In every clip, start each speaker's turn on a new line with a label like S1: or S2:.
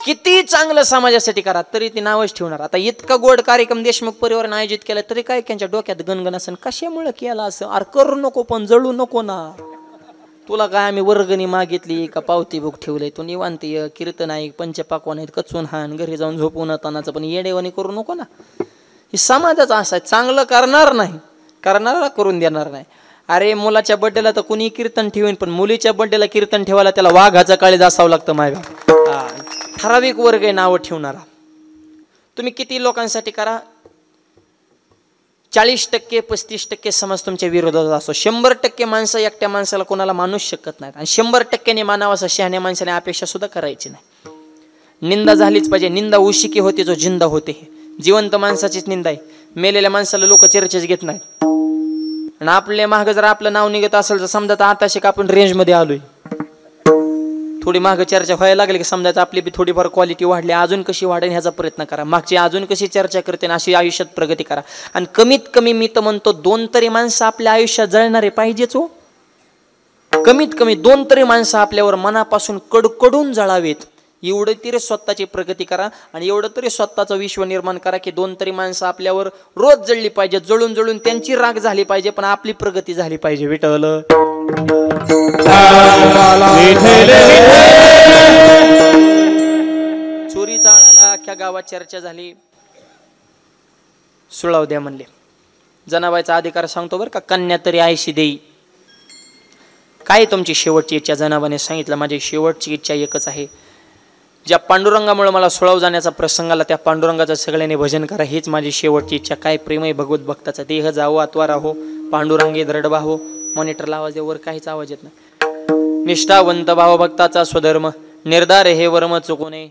S1: किती चांगलं समाजासाठी करा तरी ती नावच ठेवणार. आता इतका गोड कार्यक्रम देशमुख परिवाराने आयोजित केला तरी काय त्यांच्या डोक्यात गणगण असेल, कशामुळे केला असं. अरे करू नको पण जळू नको ना. तुला काय आम्ही वर्गणी मागितली का पावती बुक ठेवलंय, तू निवांत कीर्तन आहे, पंचपाकवान आहेत, कचून हान, घरी जाऊन झोपून तानाचं, पण येडेवानी करू नको ना. हे समाजाचं असं आहे, चांगलं करणार नाही, करणारा करून देणार नाही. अरे मुलाच्या बड्डेला तर कुणी कीर्तन ठेवीन, पण मुलीच्या बड्डेला कीर्तन ठेवायला त्याला वाघाचा काळीज असावं लागतं. माझ्या ठराविक वर्ग आहे नावं ठेवणारा. तुम्ही किती लोकांसाठी करा, 40% 35% समाज तुमच्या विरोधात असो, 100% माणसं एकट्या माणसाला कोणाला मानूच शकत नाहीत. आणि 100%ने मानावं असं शहाण्या माणसाने अपेक्षा सुद्धा करायची नाही. निंदा झालीच पाहिजे. निंदा उशिकी होते जो जिंदा होते. जिवंत माणसाचीच निंदा आहे, मेलेल्या माणसाला लोक चर्चेच घेत नाहीत. आणि आपल्या मागं जर आपलं नाव निघत असेल तर समजा आता शिक आपण रेंजमध्ये आलोय, थोडी मागं चर्चा व्हायला लागली की समजायचं आपली बी थोडीफार क्वालिटी वाढली, अजून कशी वाढेल ह्याचा प्रयत्न करा, मागची अजून कशी चर्चा करते अशी आयुष्यात प्रगती करा. आणि कमीत कमी मी तर म्हणतो 2 तरी माणसं आपल्या आयुष्यात जळणारे पाहिजेच हो. कमीत कमी 2 तरी माणसं आपल्यावर मनापासून कडकडून जळावेत. एवढं तरी स्वतःची प्रगती करा आणि एवढं तरी स्वतःचं विश्व निर्माण करा की 2 तरी माणसं आपल्यावर रोज जळली पाहिजे. जळून जळून त्यांची राग झाली पाहिजे पण आपली प्रगती झाली पाहिजे. विठ्ठल चोरीचा आळाला अख्ख्या गावात चर्चा झाली. सुळाव द्या म्हणले. जनाबाईचा अधिकार सांगतो बरं का, कन्या तरी आयशी देई. काय तुमची शेवटची इच्छा? जनाबाने सांगितलं माझी शेवटची इच्छा एकच आहे, ज्या पांडुरंगामुळे मला सुळाव जाण्याचा प्रसंग आला त्या पांडुरंगाचं सगळ्यांनी भजन करा, हीच माझी शेवटची इच्छा. काय प्रेमय भगवत भक्ताचा. देह जावो आत्वा राहो, पांडुरंगे दरडबा हो. मॉनिटरला आवाज वर काहीच आवाज येत नाही. निष्ठावंत भाव भक्ताचा स्वधर्म, निर्धार हे वर्म चुकू नये.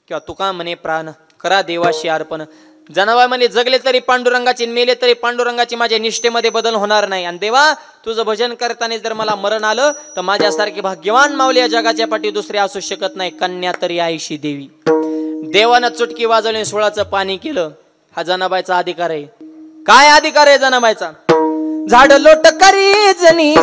S1: किंवा तुका म्हणे प्राण करा देवाशी अर्पण. जनाबाई म्हणे जगले तरी पांडुरंगाची, मेले तरी पांडुरंगाची, माझ्या निष्ठेमध्ये बदल होणार नाही. आणि देवा तुझं भजन करताना जर मला मरण आलं तर माझ्यासारखी भाग्यवान माऊली या जगाच्या पाठी दुसरे असू शकत नाही. कन्या तरी आईशी देवी. देवानं चुटकी वाजवली, सुळाचं पाणी केलं. हा जनाबाईचा अधिकार आहे. काय अधिकार आहे जनाबाईचा? झाड लोट करी जनी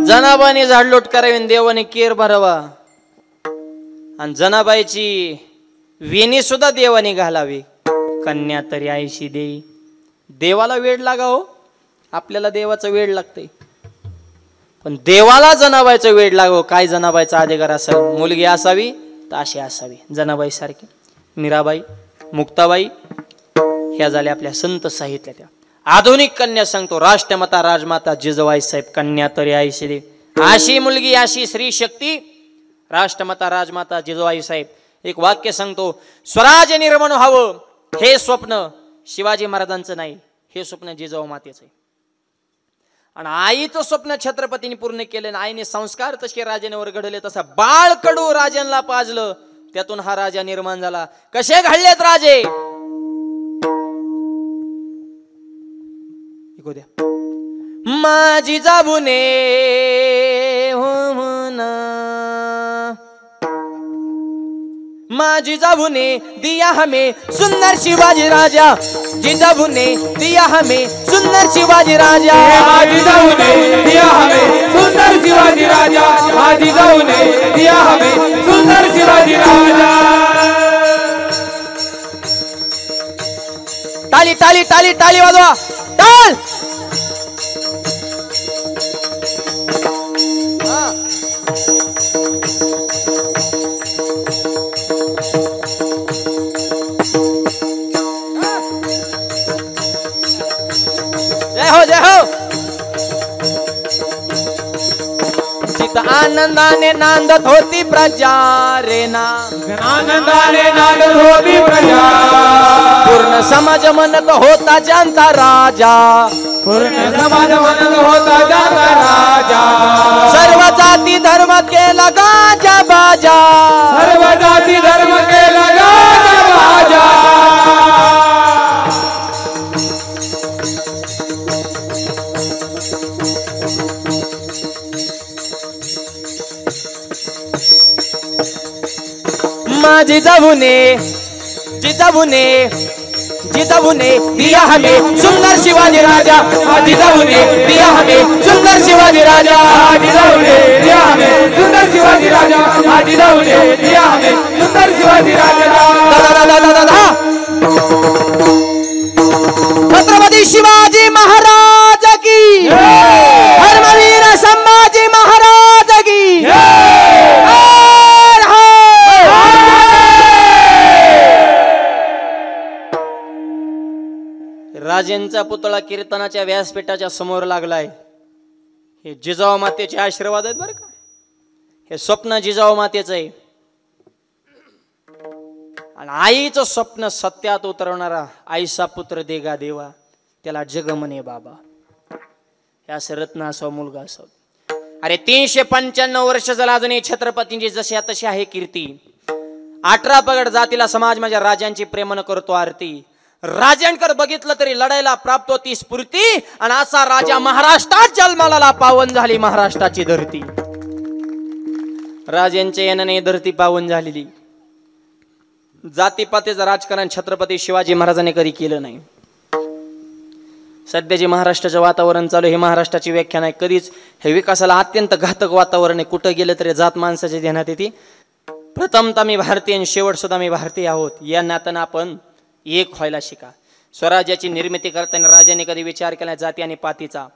S1: जनाबाईने झाडलोट करावी, देवाने केर भरावा. आणि जनाबाईची वेणी सुद्धा देवाने घालावी. कन्या तरी आईशी देई. देवाला वेळ लागा हो, आपल्याला देवाचं वेळ लागतंय पण देवाला जनाबाईचं वेळ लागावं. काय जनाबाईचा अधिकार असेल? मुलगी असावी तर अशी असावी जनाबाई सारखी. मीराबाई, मुक्ताबाई ह्या झाल्या आपल्या संत साहित्याच्या. आधुनिक कन्या सांगतो, राष्ट्रमाता राजमाता जिजाबाई साहेब. कन्या तरी आईशी देई. अशी मुलगी, अशी स्त्री शक्ती राष्ट्रमाता राजमाता जिजाबाई साहेब. एक वाक्य सांगतो, स्वराज्य निर्माण व्हावं हे स्वप्न शिवाजी महाराजांचं नाही, हे स्वप्न जिजाऊ मातेचं आहे. आणि आईचं स्वप्न छत्रपतींनी पूर्ण केलं. आईने संस्कार तसे राजांवर घडले, तसा बाळ कडू राजांना पाजलं, त्यातून हा राजा निर्माण झाला. कसे घडलेत राजे? माझी जाबुने हो म्हणा, माझी जाबुने दिया हमें सुंदर शिवाजी राजा. जिजाबुने दिया हमें सुंदर शिवाजी राजा.
S2: माझी जाबुने दिया हमें सुंदर शिवाजी राजा. माझी जाबुने दिया हमें सुंदर शिवाजी राजा.
S1: टाली टाली टाली टाली वाजवा, टाल. जय हो जय हो. जिथं आनंदाने नांदत होती प्रजा रे ना,
S2: आनंदाने नांदत होती प्रजा,
S1: पूर्ण समाज म्हणत होता जनता राजा,
S2: पूर्ण समाज म्हणत होता जनता राजा,
S1: सर्व जाती धर्म केला गाजा बाजा,
S2: सर्व जाती धर्म केला गाजा बाजा,
S1: माझी जिजाऊने दिया हमें सुंदर शिवाजी राजा, जिजाऊने दिया हमें सुंदर शिवाजी राजा,
S2: जिजाऊने दिया हमें सुंदर शिवाजी राजा, जिजाऊने दिया हमें सुंदर शिवाजी राजा।
S1: छत्रपती शिवाजी महाराज की, धर्मवीर संभाजी महाराज की, राजेंचा पुतळा कीर्तनाच्या व्यासपीठाच्या समोर लागलाय. हे जिजाऊ मातेचे आशीर्वाद आहेत बरं का. हे स्वप्न जिजाऊ मातेचं आहे आणि आईचं स्वप्न सत्यात उतरवणारा आईचा पुत्र देगा देवा, त्याला जग म्हणे बाबा. हे असं रत्न असावं, मुलगा असावं. अरे 395 वर्ष झाला अजूनही छत्रपतींची जशी तशी आहे कीर्ती. 18 पगड जातीला समाज माझ्या राजांची प्रेमानं करतो आरती. राजांकडे बघितलं तरी लढायला प्राप्त होती स्फूर्ती, आणि असा राजा महाराष्ट्रात जन्माला पावन झाली महाराष्ट्राची धरती. राजांच्या येण्याने धरती पावन झालेली. जातीपातीचं राजकारण छत्रपती शिवाजी महाराजांनी कधी केलं नाही. सध्या जे महाराष्ट्राचं वातावरण चालू हे महाराष्ट्राची व्याख्या नाही. कधीच हे विकासाला अत्यंत घातक वातावरण आहे. कुठं गेलं तरी जात माणसाच्या ध्यानात येते. प्रथमतः मी भारतीय आणि शेवट सुद्धा मी भारतीय आहोत. या नात्यानं आपण एक व्हायला शिका. स्वराज्याची निर्मिती करताना राजाने कधी विचार केला जाती आणि पातीचा.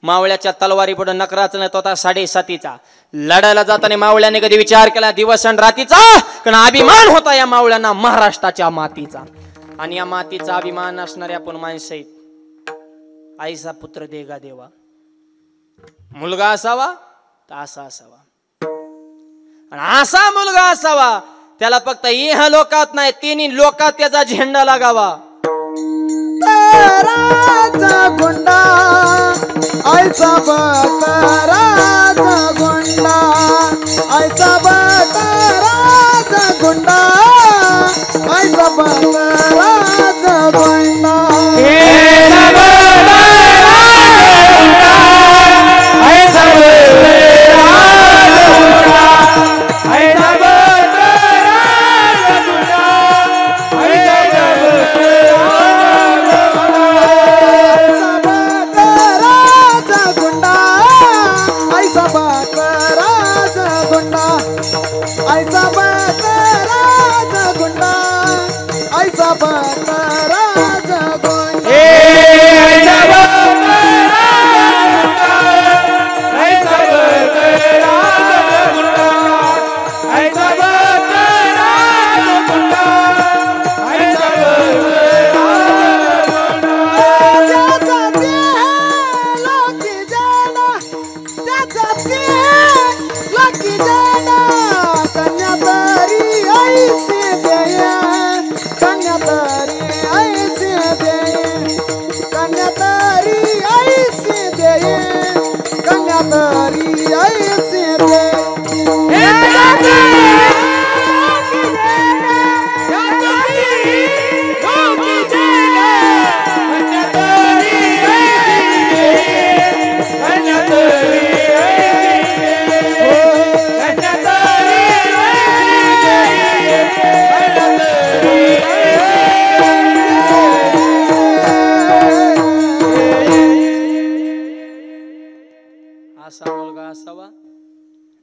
S1: मावळ्याच्या तलवारी पुढे नकराच न तोता 7.5. लढायला जाताना मावळ्याने कधी विचार केला दिवस आणि रातीचा, कारण अभिमान होता या मावळ्यांना महाराष्ट्राच्या मातीचा. आणि या मातीचा अभिमान असणारे आपण माणसं आहेत. आईचा पुत्र देगा देवा, मुलगा असावा तर असा असावा, आणि असा मुलगा असावा त्याला फक्त इह लोकात नाही 3 लोकात त्याचा झेंडा लागावा.
S3: राजा गुंडा आईचा राजा गुंडा, आईचा राजा गुंडा, आईचा राजा गुंडा,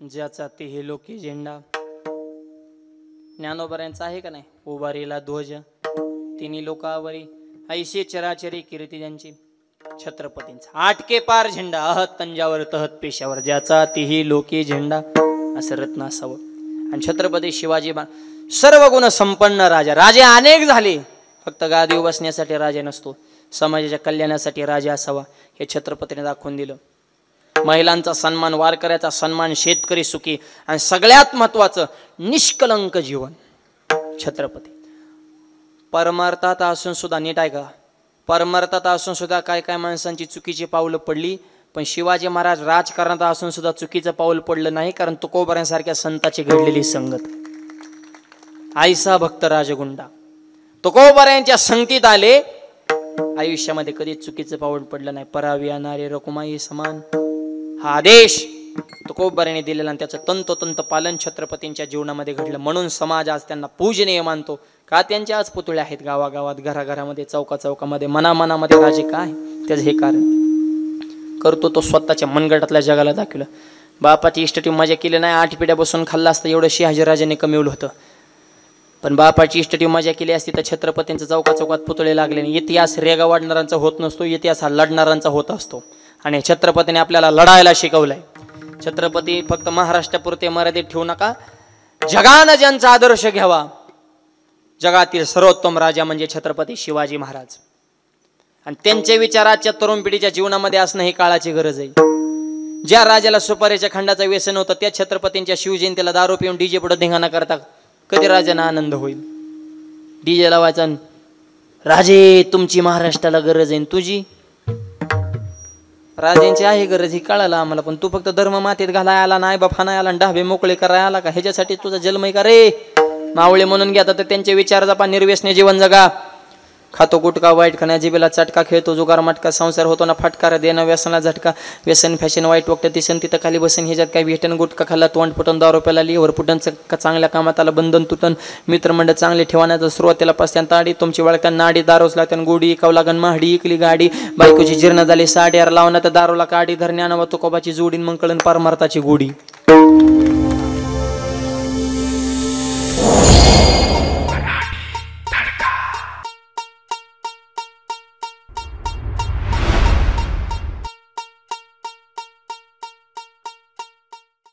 S1: ज्याचा ते लोकी झेंडा. ज्ञानोबऱ्यांचा आहे का नाही, उभारीला ध्वज, 3 लोकावरी ऐशी चराचरी कीर्ती त्यांची. छत्रपतींचा आटके पार झेंडा, अहत तंजावर तहत पेशावर, ज्याचा तेही लोकी झेंडा, असं रत्न असावं. आणि छत्रपती शिवाजी सर्व गुण संपन्न राजा. राजे अनेक झाले, फक्त गादीवर बसण्यासाठी राजा नसतो, समाजाच्या कल्याणासाठी राजा असावा हे छत्रपतीने दाखवून दिलं. महिलांचा सन्मान, वारकऱ्याचा सन्मान, शेतकरी सुखी आणि सगळ्यात महत्वाचं निष्कलंक जीवन. छत्रपती परमार्थात असून सुद्धा, नीट आहे का, परमार्थात असून सुद्धा काय काय माणसांची चुकीची पावलं पडली, पण शिवाजी महाराज राजकारणात असून सुद्धा चुकीचं पाऊल पडलं नाही, कारण तुकोबारांसारख्या संताची घडलेली संगत. आईसा भक्त राजगुंडा तुकोबारांच्या संगतीत आले, आयुष्यामध्ये कधीच चुकीचं पाऊल पडलं नाही. परावी नारी रकुमाई समान हा आदेश तुकोबारांनी दिलेला आणि त्याचं तंतोतंत पालन छत्रपतींच्या जीवनामध्ये घडलं. म्हणून समाज आज त्यांना पूजनीय मानतो. का त्यांच्या आज पुतळे आहेत गावागावात, घराघरामध्ये, चौका चौकामध्ये, मनामनामध्ये. राजे काय त्याचं हे कारण करतो तो स्वतःच्या मनगटातल्या जगाला दाखवलं. बापाची इष्टटीव मजा केली नाही, 8 पिढ्या बसून खाल्ला असतं एवढं शहाजीराजाने कमिवलं होतं. पण बापाची इष्टटीव मजा केली असती तर छत्रपतींचं चौका चौकात पुतळे लागले नाही. इतिहास रेगा वाढणाऱ्यांचा होत नसतो, इतिहास हा लढणाऱ्यांचा होत असतो. आणि छत्रपतीने आपल्याला लढायला शिकवलंय. छत्रपती फक्त महाराष्ट्रापुरते मर्यादित ठेवू नका, जगानं ज्यांचा आदर्श घ्यावा. जगातील सर्वोत्तम राजा म्हणजे छत्रपती शिवाजी महाराज. आणि त्यांचे विचार आजच्या तरुण पिढीच्या जीवनामध्ये असणं ही काळाची गरज आहे. ज्या राजाला सुपारीच्या खंडाचं व्यसन होतं त्या छत्रपतींच्या शिवजयंतीला दारू पिऊन डीजे पुढे धिंगाणा करता कधी राजांना आनंद होईल? डीजे लावायचा, राजे तुमची महाराष्ट्राला गरज आहे, तुझी राजांची आहे गरज ही कळालं आम्हाला. पण तू फक्त धर्म मातीत घालाय आला, नाही बापा नाही आला, डाबे मोकळे करायला आला का? ह्याच्यासाठी तुझा जन्म आहे का रे? मावळे म्हणून घ्या तर त्यांचे विचार जपा, निर्व्यसनी जीवन जगा. खातो गुटका वाईट खाण्या, जिबेला चटका, खेळतो जुगार मटका, संसार होतो ना फटकार, देणं व्यसनाला झटका, व्यसन फॅशन वाईट वक्त दिसन तिथं खाली बसन, ह्याच्यात काय भेटन, गुटका खाल्ला तोंड फुटन, 10 रुपयाला लिव्हर फुटन, चांगल्या कामात आला बंधन तुटन, मित्रमंडळ चांगले ठेवण्याचं सुरुवातीला पसत्यान ताडी, तुमची वळत्यान नाडी, दारोच लागत्यान गोडी, इकावं लागन महाडी, इकली गाडी, बायकोची जीर्ण झाली साडी, यार लावण्यात दारोला काडी, धरण्यानं तुकोबाची जोडीन मग कळन परमार्थाची गोडी.